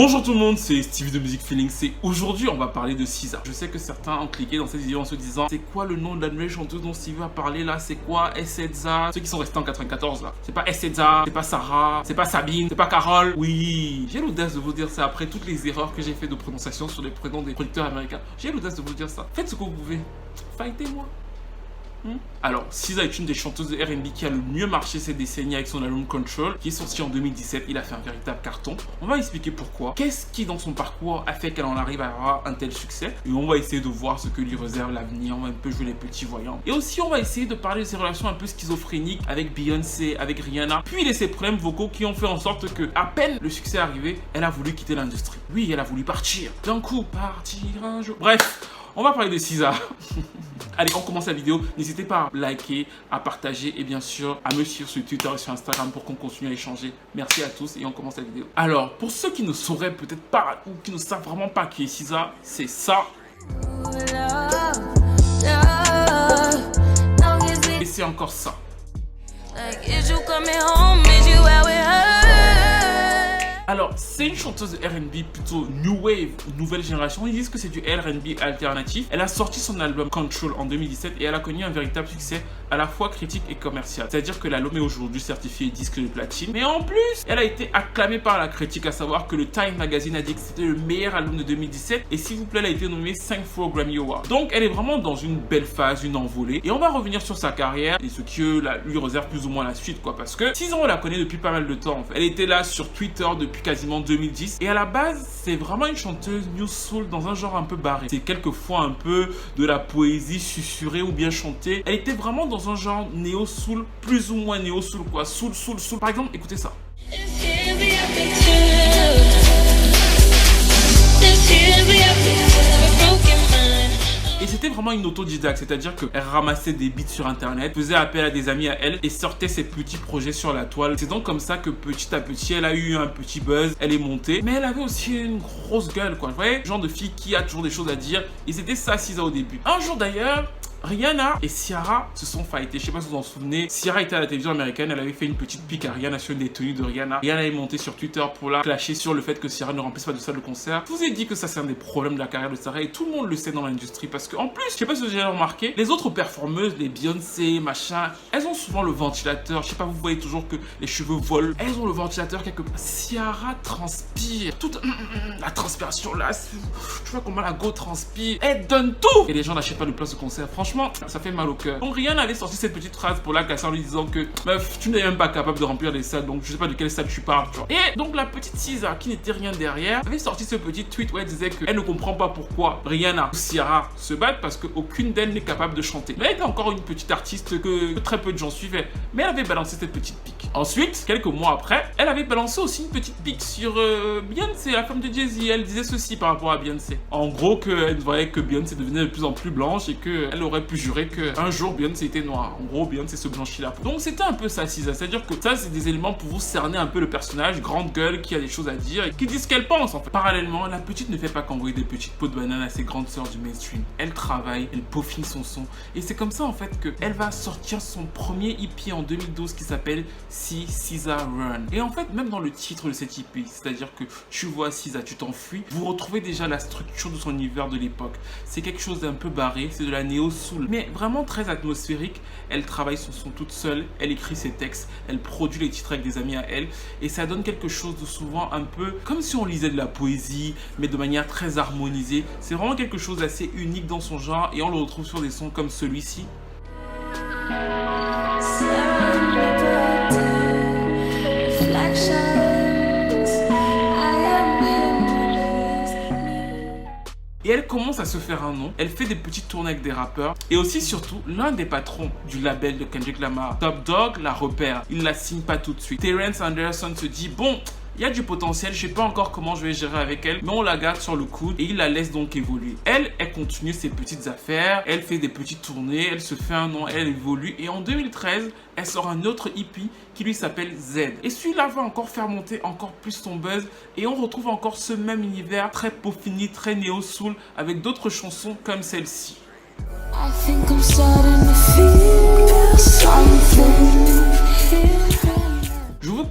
Bonjour tout le monde, c'est Stevie de Music Feelings et aujourd'hui on va parler de SZA. Je sais que certains ont cliqué dans cette vidéo en se disant c'est quoi le nom de la nouvelle chanteuse dont Stevie va parler là, c'est quoi SZA? Ceux qui sont restés en 94 là, c'est pas SZA, c'est pas Sarah, c'est pas Sabine, c'est pas Carole. Oui, j'ai l'audace de vous dire ça après toutes les erreurs que j'ai fait de prononciation sur les prénoms des producteurs américains. J'ai l'audace de vous dire ça. Faites ce que vous pouvez, fightez-moi. Alors, SZA est une des chanteuses de R&B qui a le mieux marché ces décennies avec son album Control, qui est sorti en 2017. Il a fait un véritable carton. On va expliquer pourquoi. Qu'est-ce qui, dans son parcours, a fait qu'elle en arrive à avoir un tel succès? Et on va essayer de voir ce que lui réserve l'avenir. On va un peu jouer les petits voyants. Et aussi, on va essayer de parler de ses relations un peu schizophréniques avec Beyoncé, avec Rihanna, puis de ses problèmes vocaux qui ont fait en sorte que, à peine le succès est arrivé, elle a voulu quitter l'industrie. Oui, elle a voulu partir. D'un coup, partir un jour. Bref. On va parler de SZA. Allez, on commence la vidéo. N'hésitez pas à liker, à partager et bien sûr à me suivre sur Twitter et sur Instagram pour qu'on continue à échanger. Merci à tous et on commence la vidéo. Alors, pour ceux qui ne sauraient peut-être pas ou qui ne savent vraiment pas qui est SZA, c'est ça. Et c'est encore ça. Alors, c'est une chanteuse de R&B plutôt New Wave, nouvelle génération. Ils disent que c'est du R&B alternatif. Elle a sorti son album Control en 2017 et elle a connu un véritable succès à la fois critique et commercial. C'est-à-dire que l'album est aujourd'hui certifié disque de platine. Mais en plus, elle a été acclamée par la critique, à savoir que le Time Magazine a dit que c'était le meilleur album de 2017. Et s'il vous plaît, elle a été nommée 5 fois au Grammy Awards. Donc, elle est vraiment dans une belle phase, une envolée. Et on va revenir sur sa carrière et ce qui lui réserve plus ou moins la suite, quoi. Parce que 6 ans, on la connaît depuis pas mal de temps. En fait. Elle était là sur Twitter depuis quasiment 2010 et à la base c'est vraiment une chanteuse new soul dans un genre un peu barré. C'est quelquefois un peu de la poésie susurrée ou bien chantée. Elle était vraiment dans un genre néo soul, plus ou moins néo soul quoi, soul. Par exemple, écoutez ça. Et c'était vraiment une autodidacte, c'est-à-dire qu'elle ramassait des beats sur internet, faisait appel à des amis à elle et sortait ses petits projets sur la toile. C'est donc comme ça que petit à petit, elle a eu un petit buzz, elle est montée. Mais elle avait aussi une grosse gueule, quoi. Vous voyez, le genre de fille qui a toujours des choses à dire. Et c'était ça, SZA au début. Un jour d'ailleurs, Rihanna et Ciara se sont fightés. Je sais pas si vous vous en souvenez. Ciara était à la télévision américaine. Elle avait fait une petite pique à Rihanna sur une des tenues de Rihanna. Rihanna est montée sur Twitter pour la clasher sur le fait que Ciara ne remplisse pas de salle de concert. Je vous ai dit que ça c'est un des problèmes de la carrière de Ciara et tout le monde le sait dans l'industrie parce qu'en plus, je sais pas si vous avez remarqué, les autres performeuses, les Beyoncé, machin, elles ont souvent le ventilateur. Je sais pas, vous voyez toujours que les cheveux volent. Elles ont le ventilateur quelque part. Ciara transpire. Toute la transpiration là, tu vois comment la go transpire. Elle donne tout. Et les gens n'achètent pas de place de concert. Franchement, ça fait mal au cœur. Donc Rihanna avait sorti cette petite phrase pour la casser en lui disant que meuf, tu n'es même pas capable de remplir des salles, donc je sais pas de quelle salle tu parles, tu vois. Et donc la petite SZA, qui n'était rien derrière, avait sorti ce petit tweet où elle disait qu'elle ne comprend pas pourquoi Rihanna ou Ciara se battent parce qu'aucune d'elles n'est capable de chanter. Mais elle était encore une petite artiste que très peu de gens suivaient, mais elle avait balancé cette petite pique. Ensuite, quelques mois après, elle avait balancé aussi une petite pique sur Beyoncé, la femme de Jay-Z. Elle disait ceci par rapport à Beyoncé. En gros, qu'elle voyait que Beyoncé devenait de plus en plus blanche et qu'elle aurait pu jurer qu'un jour Beyoncé était noire. En gros, Beyoncé se blanchit la peau. Donc c'était un peu ça, SZA. C'est-à-dire que ça, c'est des éléments pour vous cerner un peu le personnage, grande gueule, qui a des choses à dire et qui dit ce qu'elle pense en fait. Parallèlement, la petite ne fait pas qu'envoyer des petites peaux de banane à ses grandes sœurs du mainstream. Elle travaille, elle peaufine son son. Et c'est comme ça en fait qu'elle va sortir son premier EP en 2012 qui s'appelle See SZA Run. Et en fait, même dans le titre de cet EP, c'est-à-dire que tu vois SZA, tu t'enfuis, vous retrouvez déjà la structure de son univers de l'époque. C'est quelque chose d'un peu barré, c'est de la néo-soul, mais vraiment très atmosphérique. Elle travaille son son toute seule, elle écrit ses textes, elle produit les titres avec des amis à elle, et ça donne quelque chose de souvent un peu comme si on lisait de la poésie, mais de manière très harmonisée. C'est vraiment quelque chose d'assez unique dans son genre, et on le retrouve sur des sons comme celui-ci. Et elle commence à se faire un nom, elle fait des petites tournées avec des rappeurs et aussi surtout l'un des patrons du label de Kendrick Lamar, Top Dog, la repère. Il la signe pas tout de suite. Terrence Anderson se dit bon, il y a du potentiel, je sais pas encore comment je vais gérer avec elle, mais on la garde sur le coude et il la laisse donc évoluer. Elle continue ses petites affaires, elle fait des petites tournées, elle se fait un nom, elle évolue et en 2013, elle sort un autre EP qui lui s'appelle Z. Et celui-là va encore faire monter encore plus son buzz et on retrouve encore ce même univers très peaufiné, très néo-soul avec d'autres chansons comme celle-ci. I think I'm starting to feel something.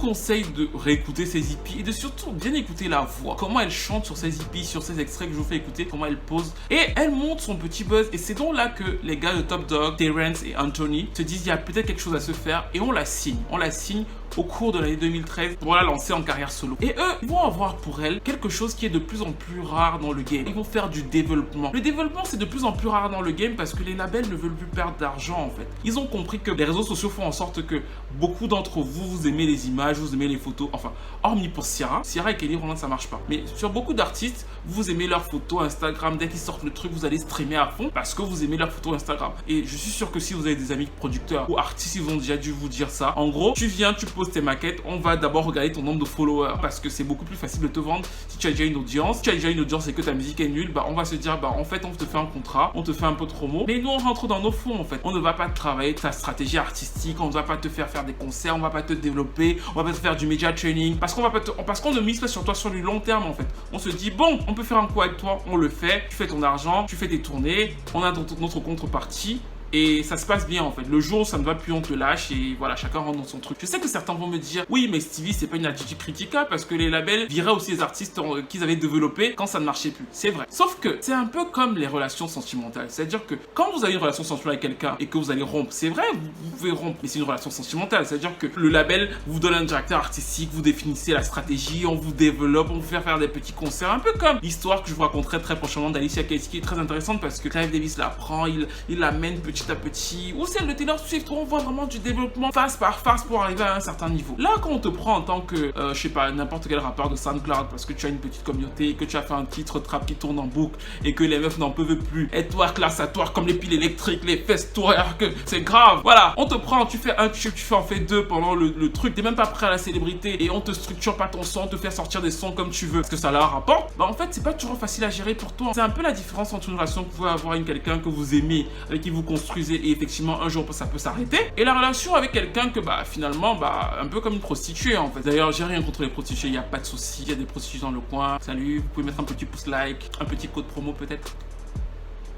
conseille de réécouter ces hippies et de surtout bien écouter la voix. Comment elle chante sur ces hippies, sur ces extraits que je vous fais écouter, comment elle pose. Et elle monte son petit buzz. Et c'est donc là que les gars de Top Dawg, Terrence et Anthony se disent il y a peut-être quelque chose à se faire et on la signe. On la signe au cours de l'année 2013 pour la lancer en carrière solo. Et eux, ils vont avoir pour elle quelque chose qui est de plus en plus rare dans le game. Ils vont faire du développement. Le développement, c'est de plus en plus rare dans le game parce que les labels ne veulent plus perdre d'argent en fait. Ils ont compris que les réseaux sociaux font en sorte que beaucoup d'entre vous, vous aimez les images, vous aimez les photos. Enfin, hormis pour Ciara. Ciara et Kelly Rowland, ça marche pas. Mais sur beaucoup d'artistes, vous aimez leurs photos Instagram. Dès qu'ils sortent le truc, vous allez streamer à fond parce que vous aimez leurs photos Instagram. Et je suis sûr que si vous avez des amis producteurs ou artistes, ils ont déjà dû vous dire ça. En gros, tu viens, tu poses tes maquettes, on va d'abord regarder ton nombre de followers parce que c'est beaucoup plus facile de te vendre si tu as déjà une audience. Si tu as déjà une audience et que ta musique est nulle, bah on va se dire bah en fait on te fait un contrat, on te fait un peu de promo, mais nous on rentre dans nos fonds en fait. On ne va pas travailler ta stratégie artistique, on ne va pas te faire des concerts, on va pas te développer, on va pas te faire du media training parce qu'on ne mise pas sur toi sur du long terme en fait. On se dit bon, on peut faire un coup avec toi, on le fait, tu fais ton argent, tu fais tes tournées, on a notre contrepartie. Et ça se passe bien en fait. Le jour où ça ne va plus, on te lâche et voilà, chacun rentre dans son truc. Je sais que certains vont me dire, oui, mais Stevie, c'est pas une attitude critiquable parce que les labels viraient aussi les artistes qu'ils avaient développés quand ça ne marchait plus. C'est vrai. Sauf que c'est un peu comme les relations sentimentales. C'est-à-dire que quand vous avez une relation sentimentale avec quelqu'un et que vous allez rompre, c'est vrai, vous pouvez rompre, mais c'est une relation sentimentale. C'est-à-dire que le label vous donne un directeur artistique, vous définissez la stratégie, on vous développe, on vous fait faire des petits concerts. Un peu comme l'histoire que je vous raconterai très prochainement d'Alicia Keys qui est très intéressante parce que Clive Davis la prend, il l'amène petit à petit. Ou celle de Taylor Swift où on voit vraiment du développement phase par phase pour arriver à un certain niveau. Là, quand on te prend en tant que, je sais pas, n'importe quel rappeur de SoundCloud parce que tu as une petite communauté, que tu as fait un titre trap qui tourne en boucle et que les meufs n'en peuvent plus. Et toi, classe à toi, comme les piles électriques, les fesses tourères, que c'est grave. Voilà, on te prend, tu fais un tube, tu fais en fait deux pendant le truc. T'es même pas prêt à la célébrité et on te structure pas ton son, on te fait sortir des sons comme tu veux. Parce que ça leur rapporte. Bah en fait, c'est pas toujours facile à gérer pour toi. C'est un peu la différence entre une relation que vous pouvez avoir avec quelqu'un que vous aimez, avec qui vous construisez et effectivement un jour ça peut s'arrêter, et la relation avec quelqu'un que bah finalement bah un peu comme une prostituée en fait. D'ailleurs j'ai rien contre les prostituées, il n'y a pas de souci, il y a des prostituées dans le coin. Salut, vous pouvez mettre un petit pouce like, un petit code promo peut-être.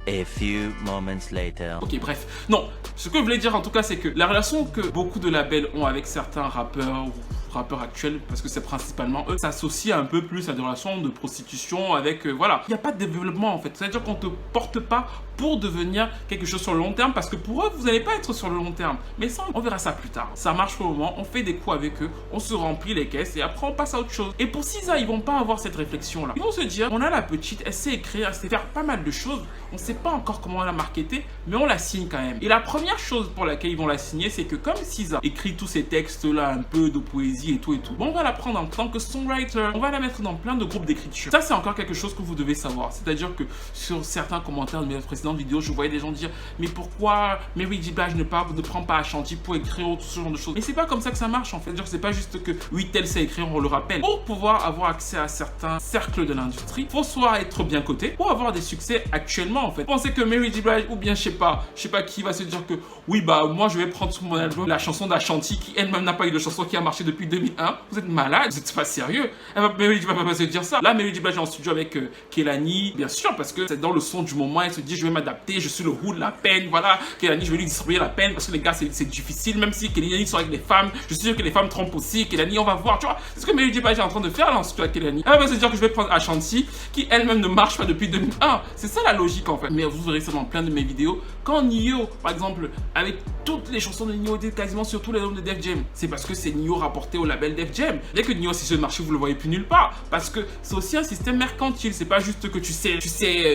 A few moments later. Ok, bref. Non, ce que je voulais dire en tout cas, c'est que la relation que beaucoup de labels ont avec certains rappeurs actuels, parce que c'est principalement eux, s'associe un peu plus à des relations de prostitution avec, voilà. Il n'y a pas de développement en fait. C'est-à-dire qu'on ne te porte pas pour devenir quelque chose sur le long terme, parce que pour eux, vous n'allez pas être sur le long terme. Mais ça, on verra ça plus tard. Ça marche pour le moment, on fait des coups avec eux, on se remplit les caisses et après on passe à autre chose. Et pour SZA, ils vont pas avoir cette réflexion-là. Ils vont se dire, on a la petite, elle sait écrire, elle sait faire pas mal de choses, on sait pas encore comment la marketer, mais on la signe quand même. Et la première chose pour laquelle ils vont la signer, c'est que comme SZA écrit tous ces textes-là, un peu de poésie et tout, bon, on va la prendre en tant que songwriter, on va la mettre dans plein de groupes d'écriture. Ça, c'est encore quelque chose que vous devez savoir. C'est-à-dire que sur certains commentaires de mes précédentes vidéos, je voyais des gens dire, mais pourquoi Mary J. Blige ne prend pas Ashanti pour écrire tout ce genre de choses. Mais c'est pas comme ça que ça marche en fait. C'est pas juste que oui, tel sait écrire, on le rappelle. Pour pouvoir avoir accès à certains cercles de l'industrie, faut soit être bien coté pour avoir des succès actuellement en fait. Pensez que Mary J. Blige ou bien je sais pas qui va se dire que oui bah moi je vais prendre sur mon album la chanson d'Ashanti qui elle-même n'a pas eu de chanson qui a marché depuis 2001. Vous êtes malade, vous êtes pas sérieux. Mary J. va pas se dire ça. Là Mary J. Blige est en studio avec Kehlani, bien sûr parce que c'est dans le son du moment, elle se dit je vais m'adapter, je suis le roux de la peine, voilà. Kehlani, je vais lui distribuer la peine parce que les gars c'est difficile, même si Kehlani sont avec les femmes, je suis sûr que les femmes trompent aussi. Kehlani, on va voir, tu vois. C'est ce que Mary J. Blige est en train de faire là en studio avec Kehlani. Elle va se dire que je vais prendre Ashanti qui elle-même ne marche pas depuis 2001. C'est ça la logique en fait. Mais vous verrez ça dans plein de mes vidéos. Quand Nio, par exemple, avec toutes les chansons de Nio, quasiment sur tous les albums de Def Jam, c'est parce que c'est Nio rapporté au label Def Jam. Dès que Nio c'est sur le marché, vous le voyez plus nulle part. Parce que c'est aussi un système mercantile. C'est pas juste que tu sais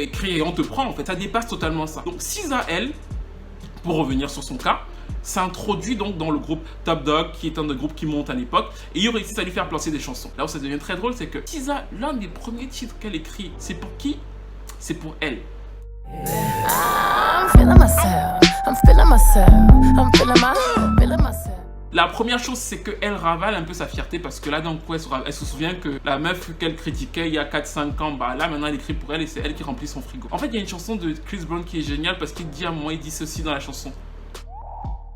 écrire et on te prend en fait. Ça dépasse totalement ça. Donc SZA, elle, pour revenir sur son cas, s'introduit donc dans le groupe Top Dawg, qui est un des groupes qui monte à l'époque, et il réussit à lui faire placer des chansons. Là où ça devient très drôle, c'est que SZA, l'un des premiers titres qu'elle écrit, c'est pour qui? C'est pour elle. La première chose, c'est qu'elle ravale un peu sa fierté parce que là, d'un coup, elle se souvient que la meuf qu'elle critiquait il y a 4-5 ans, bah là, maintenant, elle écrit pour elle et c'est elle qui remplit son frigo. En fait, il y a une chanson de Chris Brown qui est géniale parce qu'il dit à un moment, il dit ceci dans la chanson.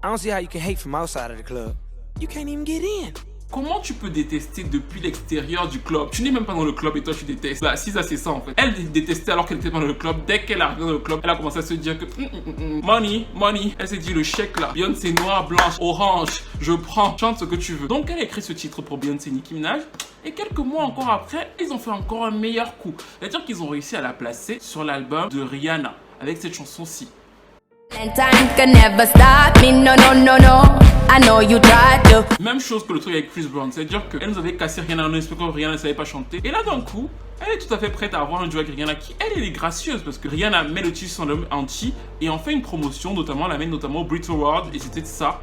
I don't see how you can hate from outside of the club. You can't even get in. Comment tu peux détester depuis l'extérieur du club? Tu n'es même pas dans le club et toi tu détestes. Bah, SZA c'est ça en fait. Elle détestait alors qu'elle était pas dans le club. Dès qu'elle est arrivée dans le club, elle a commencé à se dire que money, money. Elle s'est dit le chèque là. Beyoncé noire, blanche, orange. Je prends. Chante ce que tu veux. Donc elle a écrit ce titre pour Beyoncé et Nicki Minaj. Et quelques mois encore après, ils ont fait encore un meilleur coup. C'est-à-dire qu'ils ont réussi à la placer sur l'album de Rihanna avec cette chanson-ci. Même chose que le truc avec Chris Brown, c'est-à-dire qu'elle nous avait cassé Rihanna en expliquant que Rihanna ne savait pas chanter. Et là d'un coup, elle est tout à fait prête à avoir un duo avec Rihanna qui, elle est gracieuse parce que Rihanna met le titre sur l'album entier et en fait une promotion, notamment l'amène notamment au Brit Awards et c'était ça.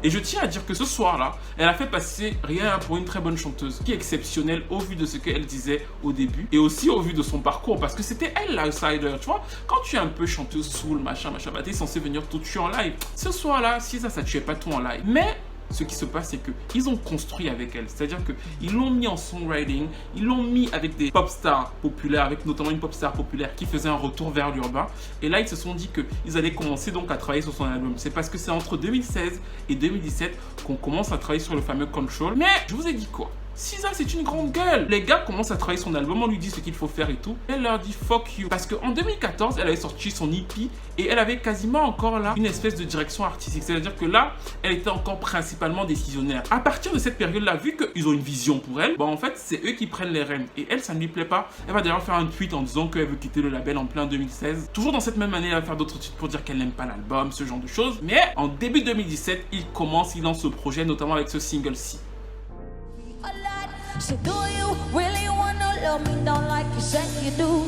Et je tiens à dire que ce soir-là, elle a fait passer Rihanna pour une très bonne chanteuse, qui est exceptionnelle au vu de ce qu'elle disait au début et aussi au vu de son parcours, parce que c'était elle l'outsider, tu vois. Quand tu es un peu chanteuse soul, machin, bah t'es censé venir tout tuer en live. Ce soir-là, si ça tuait pas tout en live. Mais ce qui se passe, c'est qu'ils ont construit avec elle. C'est-à-dire qu'ils l'ont mis en songwriting, ils l'ont mis avec des pop stars populaires, avec notamment une pop star populaire qui faisait un retour vers l'urbain. Et là, ils se sont dit qu'ils allaient commencer donc à travailler sur son album. C'est parce que c'est entre 2016 et 2017 qu'on commence à travailler sur le fameux Control. Mais je vous ai dit quoi? SZA, c'est une grande gueule. Les gars commencent à travailler son album, on lui dit ce qu'il faut faire et tout. Elle leur dit fuck you. Parce qu'en 2014, elle avait sorti son EP et elle avait quasiment encore là une espèce de direction artistique. C'est-à-dire que là, elle était encore principalement décisionnaire. À partir de cette période-là, vu qu'ils ont une vision pour elle, en fait, c'est eux qui prennent les rênes. Et elle, ça ne lui plaît pas. Elle va d'ailleurs faire un tweet en disant qu'elle veut quitter le label en plein 2016. Toujours dans cette même année, elle va faire d'autres tweets pour dire qu'elle n'aime pas l'album, ce genre de choses. Mais en début 2017, il lance ce projet, notamment avec ce single-ci. So do you really wanna love me? Don't like you say you do.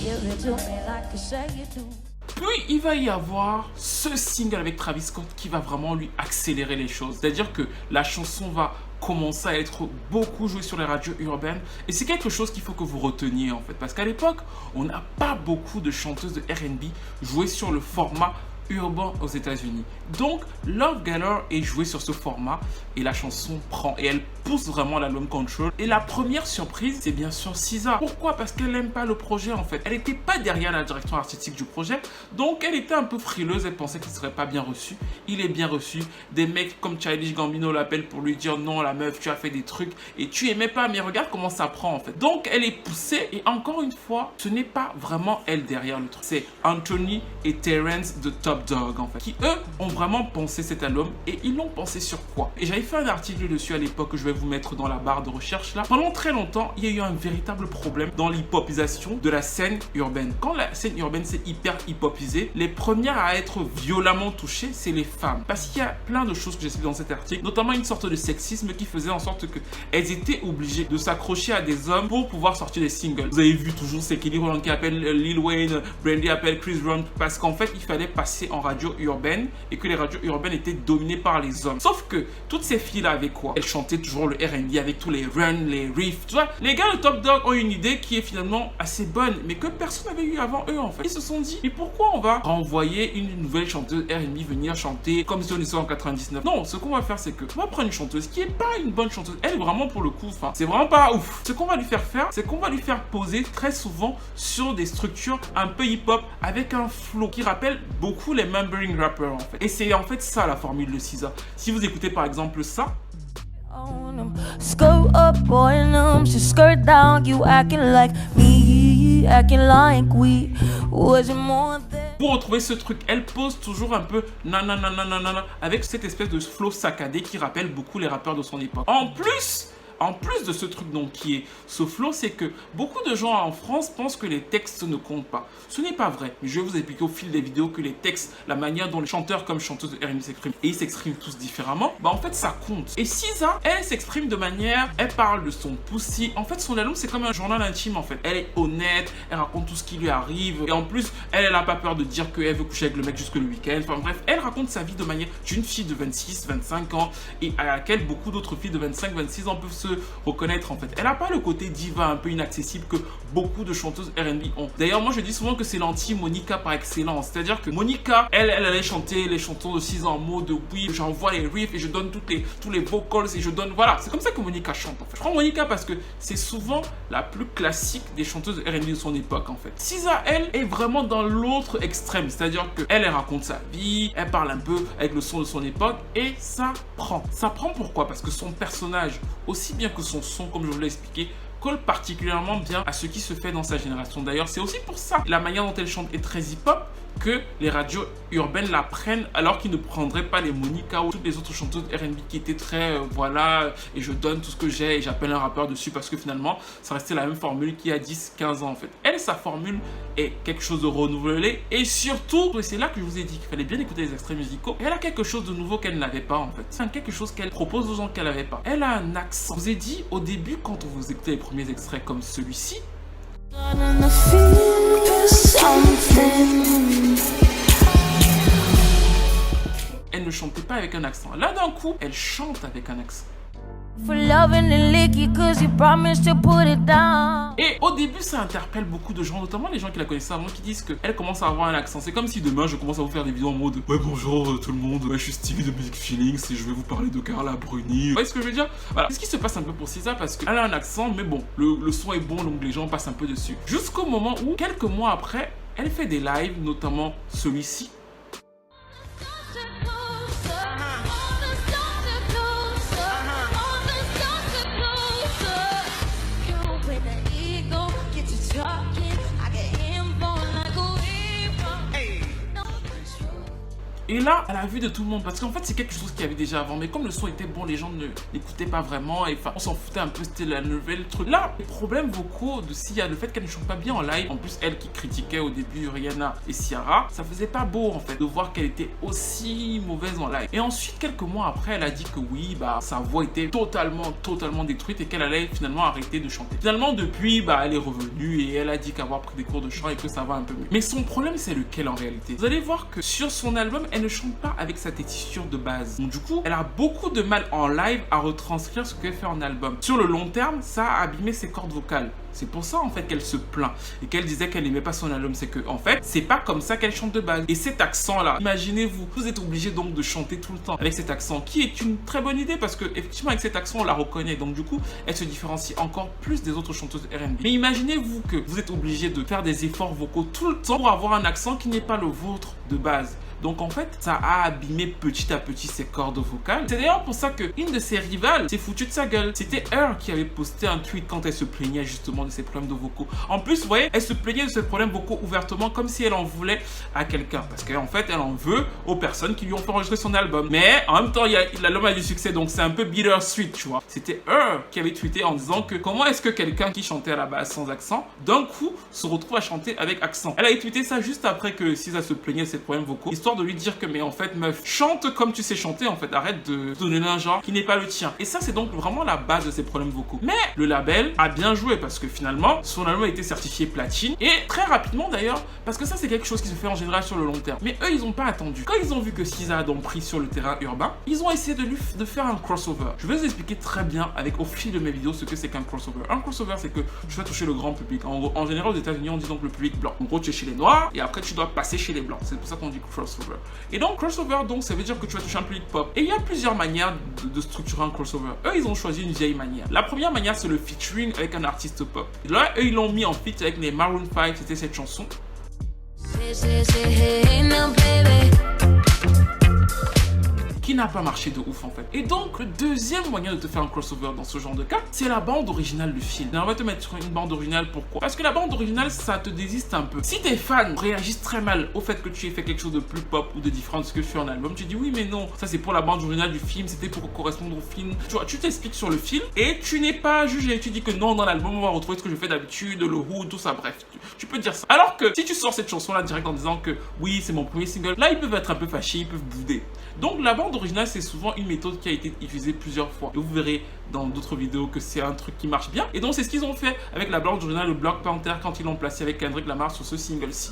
Give it to me like you say you do. Puis il va y avoir ce single avec Travis Scott qui va vraiment lui accélérer les choses. C'est-à-dire que la chanson va commencer à être beaucoup jouée sur les radios urbaines. Et c'est quelque chose qu'il faut que vous reteniez en fait. Parce qu'à l'époque, on n'a pas beaucoup de chanteuses de R&B jouées sur le format urbain aux États-Unis. Donc, Love Galore est joué sur ce format et la chanson prend et elle pousse vraiment l'album Control. Et la première surprise, c'est bien sûr SZA. Pourquoi? Parce qu'elle n'aime pas le projet en fait. Elle n'était pas derrière la direction artistique du projet, donc elle était un peu frileuse. Elle pensait qu'il serait pas bien reçu. Il est bien reçu. Des mecs comme Childish Gambino l'appellent pour lui dire non, la meuf, tu as fait des trucs et tu aimais pas. Mais regarde comment ça prend en fait. Donc, elle est poussée et encore une fois, ce n'est pas vraiment elle derrière le truc. C'est Anthony et Terrence de Top Dog en fait, qui eux ont vraiment pensé cet album et ils l'ont pensé sur quoi? Et j'avais fait un article dessus à l'époque que je vais vous mettre dans la barre de recherche là. Pendant très longtemps, il y a eu un véritable problème dans l'hip-hopisation de la scène urbaine. Quand la scène urbaine s'est hyper hip-hopisée, les premières à être violemment touchées, c'est les femmes. Parce qu'il y a plein de choses que j'explique dans cet article, notamment une sorte de sexisme qui faisait en sorte qu'elles étaient obligées de s'accrocher à des hommes pour pouvoir sortir des singles. Vous avez vu toujours, c'est Kelly Rowland qui appelle Lil Wayne, Brandy appelle Chris Brown, parce qu'en fait, il fallait passer en radio urbaine et que les radios urbaines étaient dominées par les hommes. Sauf que toutes ces filles-là avaient quoi? Elles chantaient toujours le R&B avec tous les runs, les riffs. Tu vois, les gars de Top Dog ont une idée qui est finalement assez bonne, mais que personne n'avait eu avant eux en fait. Ils se sont dit, mais pourquoi on va renvoyer une nouvelle chanteuse R&B venir chanter comme si on était en 99? Non, ce qu'on va faire, c'est que on va prendre une chanteuse qui est pas une bonne chanteuse. Elle, vraiment, pour le coup, enfin, c'est vraiment pas ouf. Ce qu'on va lui faire faire, c'est qu'on va lui faire poser très souvent sur des structures un peu hip-hop avec un flow qui rappelle beaucoup les Mumbling Rappers en fait. Et c'est en fait ça la formule de SZA. Si vous écoutez par exemple ça. Skirt up, boy, she skirt down, you acting like me, acting like we wasn't more than. Pour retrouver ce truc, elle pose toujours un peu nanana avec cette espèce de flow saccadé qui rappelle beaucoup les rappeurs de son époque. En plus de ce truc donc qui est ce flow, c'est que beaucoup de gens en France pensent que les textes ne comptent pas. Ce n'est pas vrai, mais je vais vous expliquer au fil des vidéos que les textes, la manière dont les chanteurs comme chanteuses de R&B s'expriment, et ils s'expriment tous différemment, en fait ça compte. Et SZA, elle s'exprime de manière, elle parle de son pussy. En fait son album c'est comme un journal intime en fait. Elle est honnête, elle raconte tout ce qui lui arrive, et en plus elle n'a pas peur de dire qu'elle veut coucher avec le mec jusque le week-end. Enfin bref, elle raconte sa vie de manière d'une fille de 26, 25 ans, et à laquelle beaucoup d'autres filles de 25, 26 ans peuvent se se reconnaître en fait. Elle n'a pas le côté diva un peu inaccessible que beaucoup de chanteuses R&B ont. D'ailleurs, moi je dis souvent que c'est l'anti-Monica par excellence. C'est-à-dire que Monica, elle allait chanter les chansons de 6 ans en mode oui, j'envoie les riffs et je donne tous les vocals et je donne, voilà. C'est comme ça que Monica chante en fait. Je prends Monica parce que c'est souvent la plus classique des chanteuses R&B de son époque en fait. SZA, elle, est vraiment dans l'autre extrême. C'est-à-dire que elle raconte sa vie, elle parle un peu avec le son de son époque et ça prend. Ça prend pourquoi? Parce que son personnage, aussi bien que son son, comme je vous l'ai expliqué, colle particulièrement bien à ce qui se fait dans sa génération. D'ailleurs, c'est aussi pour ça la manière dont elle chante est très hip-hop que les radios urbaines la prennent alors qu'ils ne prendraient pas les Monica ou toutes les autres chanteuses R&B qui étaient très voilà, et je donne tout ce que j'ai et j'appelle un rappeur dessus parce que finalement ça restait la même formule qu'il y a 10-15 ans en fait. Elle, sa formule est quelque chose de renouvelé et surtout, et c'est là que je vous ai dit qu'il fallait bien écouter les extraits musicaux, elle a quelque chose de nouveau qu'elle n'avait pas en fait. C'est quelque chose qu'elle propose aux gens qu'elle n'avait pas. Elle a un accent. Je vous ai dit au début quand on vous écoutait les premiers extraits comme celui-ci, elle ne chantait pas avec un accent. Là d'un coup, elle chante avec un accent. Et au début, ça interpelle beaucoup de gens, notamment les gens qui la connaissaient avant, qui disent qu'elle commence à avoir un accent. C'est comme si demain, je commence à vous faire des vidéos en mode ouais, bonjour tout le monde, ouais, je suis Stevie de Music Feelings et je vais vous parler de Carla Bruni. Vous voyez ce que je veux dire? Voilà. C'est ce qui se passe un peu pour SZA parce qu'elle a un accent, mais bon, le son est bon, donc les gens passent un peu dessus. Jusqu'au moment où, quelques mois après, elle fait des lives, notamment celui-ci. Et là, à la vue de tout le monde, parce qu'en fait, c'est quelque chose qu'il y avait déjà avant, mais comme le son était bon, les gens ne l'écoutaient pas vraiment, et enfin, on s'en foutait un peu, c'était la nouvelle truc. Là, les problèmes vocaux de Sia, le fait qu'elle ne chante pas bien en live, en plus, elle qui critiquait au début Rihanna et Ciara, ça faisait pas beau, en fait, de voir qu'elle était aussi mauvaise en live. Et ensuite, quelques mois après, elle a dit que oui, bah, sa voix était totalement détruite et qu'elle allait finalement arrêter de chanter. Finalement, depuis, bah, elle est revenue et elle a dit qu'avoir pris des cours de chant et que ça va un peu mieux. Mais son problème, c'est lequel en réalité? Vous allez voir que sur son album, elle ne chante pas avec sa tessiture de base. Donc du coup, elle a beaucoup de mal en live à retranscrire ce qu'elle fait en album. Sur le long terme, ça a abîmé ses cordes vocales. C'est pour ça en fait qu'elle se plaint et qu'elle disait qu'elle n'aimait pas son album. C'est que en fait, c'est pas comme ça qu'elle chante de base. Et cet accent là, imaginez-vous, vous êtes obligé donc de chanter tout le temps avec cet accent, qui est une très bonne idée parce que effectivement avec cet accent on la reconnaît. Donc du coup, elle se différencie encore plus des autres chanteuses R&B. Mais imaginez-vous que vous êtes obligé de faire des efforts vocaux tout le temps pour avoir un accent qui n'est pas le vôtre de base. Donc en fait, ça a abîmé petit à petit ses cordes vocales. C'est d'ailleurs pour ça qu'une de ses rivales s'est foutue de sa gueule. C'était Her qui avait posté un tweet quand elle se plaignait justement de ses problèmes de vocaux. En plus, vous voyez, elle se plaignait de ses problèmes vocaux ouvertement comme si elle en voulait à quelqu'un. Parce qu'en fait, elle en veut aux personnes qui lui ont fait enregistrer son album. Mais en même temps, l'album a du succès, donc c'est un peu bittersweet, tu vois. C'était Her qui avait tweeté en disant que comment est-ce que quelqu'un qui chantait à la base sans accent, d'un coup, se retrouve à chanter avec accent. Elle a tweeté ça juste après que SZA se plaignait de ses problèmes vocaux, histoire de lui dire que mais en fait meuf, chante comme tu sais chanter en fait, arrête de donner un genre qui n'est pas le tien. Et ça c'est donc vraiment la base de ses problèmes vocaux. Mais le label a bien joué parce que finalement son album a été certifié platine et très rapidement d'ailleurs, parce que ça c'est quelque chose qui se fait en général sur le long terme. Mais eux ils ont pas attendu. Quand ils ont vu que SZA a donc pris sur le terrain urbain, ils ont essayé de faire un crossover. Je vais vous expliquer très bien avec au fil de mes vidéos ce que c'est qu'un crossover. Un crossover c'est que je vais toucher le grand public. En général aux États-Unis on dit donc le public blanc. En gros tu es chez les noirs et après tu dois passer chez les blancs. C'est pour ça qu'on dit crossover. Et donc crossover, donc ça veut dire que tu vas toucher un public pop. Et il y a plusieurs manières de structurer un crossover. Eux ils ont choisi une vieille manière. La première manière c'est le featuring avec un artiste pop. Et là eux ils l'ont mis en feat avec les Maroon 5, c'était cette chanson. Qui n'a pas marché de ouf en fait. Et donc le deuxième moyen de te faire un crossover dans ce genre de cas, c'est la bande originale du film. Et on va te mettre sur une bande originale, pourquoi? Parce que la bande originale ça te désiste un peu. Si tes fans réagissent très mal au fait que tu aies fait quelque chose de plus pop ou de différent de ce que je fais en album, tu dis oui mais non, ça c'est pour la bande originale du film, c'était pour correspondre au film. Tu vois, tu t'expliques sur le film et tu n'es pas jugé. Tu dis que non, dans l'album on va retrouver ce que je fais d'habitude, le hood, tout ça, bref. Tu peux dire ça. Alors que si tu sors cette chanson là direct en disant que oui c'est mon premier single, là ils peuvent être un peu fâchés, ils peuvent bouder. Donc la bande originale c'est souvent une méthode qui a été utilisée plusieurs fois et vous verrez dans d'autres vidéos que c'est un truc qui marche bien. Et donc c'est ce qu'ils ont fait avec la bande originale de Black Panther quand ils l'ont placé avec Kendrick Lamar sur ce single-ci.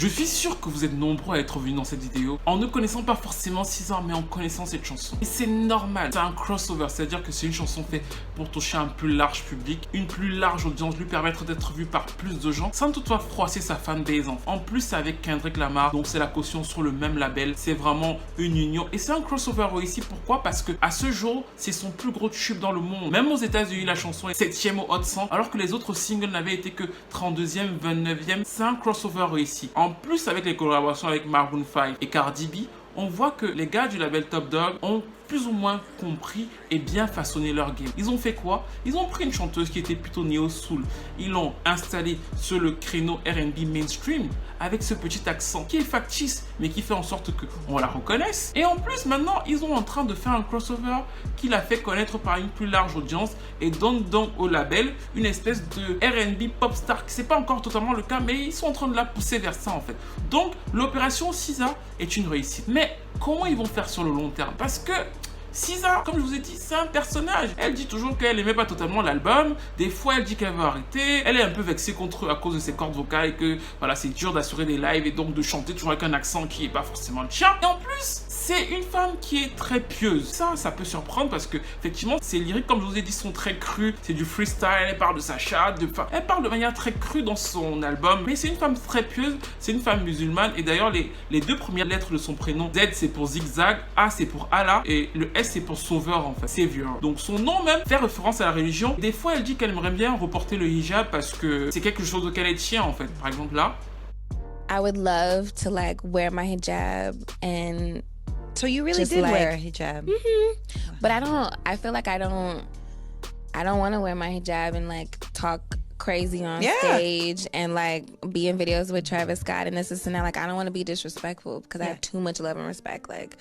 Je suis sûr que vous êtes nombreux à être venus dans cette vidéo en ne connaissant pas forcément SZA, mais en connaissant cette chanson. Et c'est normal, c'est un crossover, c'est-à-dire que c'est une chanson faite pour toucher un plus large public, une plus large audience, lui permettre d'être vu par plus de gens, sans toutefois froisser sa fanbase. En plus, c'est avec Kendrick Lamar, donc c'est la caution sur le même label, c'est vraiment une union. Et c'est un crossover réussi, pourquoi? Parce que à ce jour, c'est son plus gros tube dans le monde. Même aux États-Unis, la chanson est 7e au Hot 100, alors que les autres singles n'avaient été que 32e, 29e. C'est un crossover réussi. En plus, avec les collaborations avec Maroon 5 et Cardi B, on voit que les gars du label Top Dawg ont plus ou moins compris et bien façonné leur game. Ils ont fait quoi? Ils ont pris une chanteuse qui était plutôt néo-soul. Ils l'ont installée sur le créneau R&B mainstream avec ce petit accent qui est factice mais qui fait en sorte qu'on la reconnaisse. Et en plus, maintenant, ils sont en train de faire un crossover qui l'a fait connaître par une plus large audience et donne donc au label une espèce de R&B pop star. C'est pas encore totalement le cas, mais ils sont en train de la pousser vers ça en fait. Donc, l'opération SZA est une réussite. Mais comment ils vont faire sur le long terme? Parce que SZA, comme je vous ai dit, c'est un personnage. Elle dit toujours qu'elle n'aimait pas totalement l'album. Des fois, elle dit qu'elle va arrêter. Elle est un peu vexée contre eux à cause de ses cordes vocales et que voilà, c'est dur d'assurer des lives et donc de chanter toujours avec un accent qui n'est pas forcément le tien. Et en plus, c'est une femme qui est très pieuse. Ça peut surprendre parce que effectivement, ses lyriques, comme je vous ai dit, sont très crus. C'est du freestyle. Elle parle de sa chatte. Elle parle de manière très crue dans son album. Mais c'est une femme très pieuse. C'est une femme musulmane. Et d'ailleurs, les deux premières lettres de son prénom, Z c'est pour zigzag, A c'est pour Allah et le S c'est pour sauveur en fait, savior. Donc son nom même fait référence à la religion. Des fois elle dit qu'elle aimerait bien reporter le hijab parce que c'est quelque chose auquel elle tient en fait. Par exemple là. I would love to like wear my hijab and so you really did wear a hijab. But I feel like I don't want to wear my hijab and like talk crazy on stage and like be in videos with Travis Scott and this and that. Like I don't want to be disrespectful because I have too much love and respect like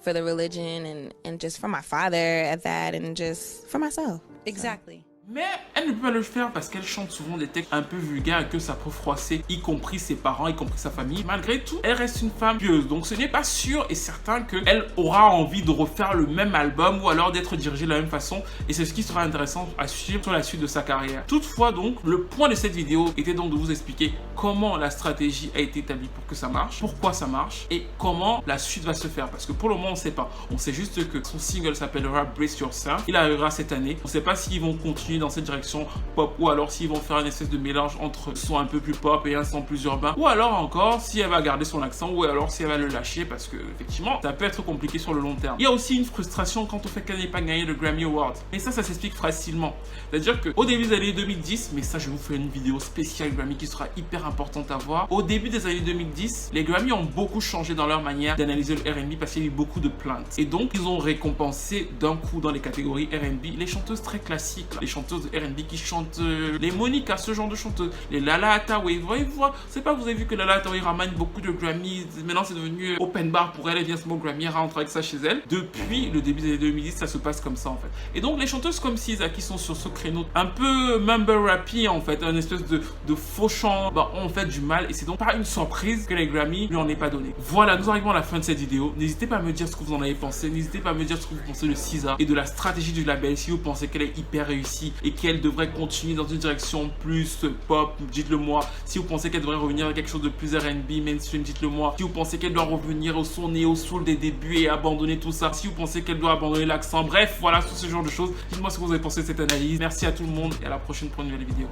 for the religion and just for my father at that and just for myself. Exactly. Mais elle ne peut pas le faire parce qu'elle chante souvent des textes un peu vulgaires et que ça peut froisser, y compris ses parents, y compris sa famille. Malgré tout, elle reste une femme pieuse. Donc ce n'est pas sûr et certain qu'elle aura envie de refaire le même album ou alors d'être dirigée de la même façon. Et c'est ce qui sera intéressant à suivre sur la suite de sa carrière. Toutefois donc, le point de cette vidéo était donc de vous expliquer comment la stratégie a été établie pour que ça marche, pourquoi ça marche et comment la suite va se faire. Parce que pour le moment, on ne sait pas. On sait juste que son single s'appellera Brace Yourself. Il arrivera cette année. On ne sait pas s'ils vont continuer dans cette direction pop ou alors s'ils vont faire une espèce de mélange entre son un peu plus pop et un son plus urbain ou alors encore si elle va garder son accent ou alors si elle va le lâcher parce que effectivement ça peut être compliqué sur le long terme. Il y a aussi une frustration quand on fait qu'elle n'ait pas gagné le Grammy Award et ça s'explique facilement. C'est-à-dire qu'au début des années 2010, mais ça je vous ferai une vidéo spéciale Grammy qui sera hyper importante à voir. Au début des années 2010, les Grammy ont beaucoup changé dans leur manière d'analyser le R&B parce qu'il y a eu beaucoup de plaintes et donc ils ont récompensé d'un coup dans les catégories R&B les chanteuses très classiques, les chanteuses de R&B qui chantent les Monica, ce genre de chanteuses, les Lala Hathaway. Vous c'est pas, vous avez vu que Lala Hathaway ramène beaucoup de Grammys, maintenant c'est devenu open bar pour elle, elle vient se mettre au Grammy, elle rentre avec ça chez elle. Depuis le début des années 2010, ça se passe comme ça en fait. Et donc les chanteuses comme SZA qui sont sur ce créneau un peu mumble rappy en fait, un espèce de faux chant, ont fait du mal et c'est donc pas une surprise que les Grammy lui en aient pas donné. Voilà, nous arrivons à la fin de cette vidéo. N'hésitez pas à me dire ce que vous en avez pensé, n'hésitez pas à me dire ce que vous pensez de SZA et de la stratégie du label, si vous pensez qu'elle est hyper réussie et qu'elle devrait continuer dans une direction plus pop, dites-le moi. Si vous pensez qu'elle devrait revenir à quelque chose de plus R&B, mainstream, dites-le moi. Si vous pensez qu'elle doit revenir au son néo-soul des débuts et abandonner tout ça. Si vous pensez qu'elle doit abandonner l'accent. Bref, voilà, tout ce genre de choses. Dites-moi ce que vous avez pensé de cette analyse. Merci à tout le monde et à la prochaine pour une nouvelle vidéo.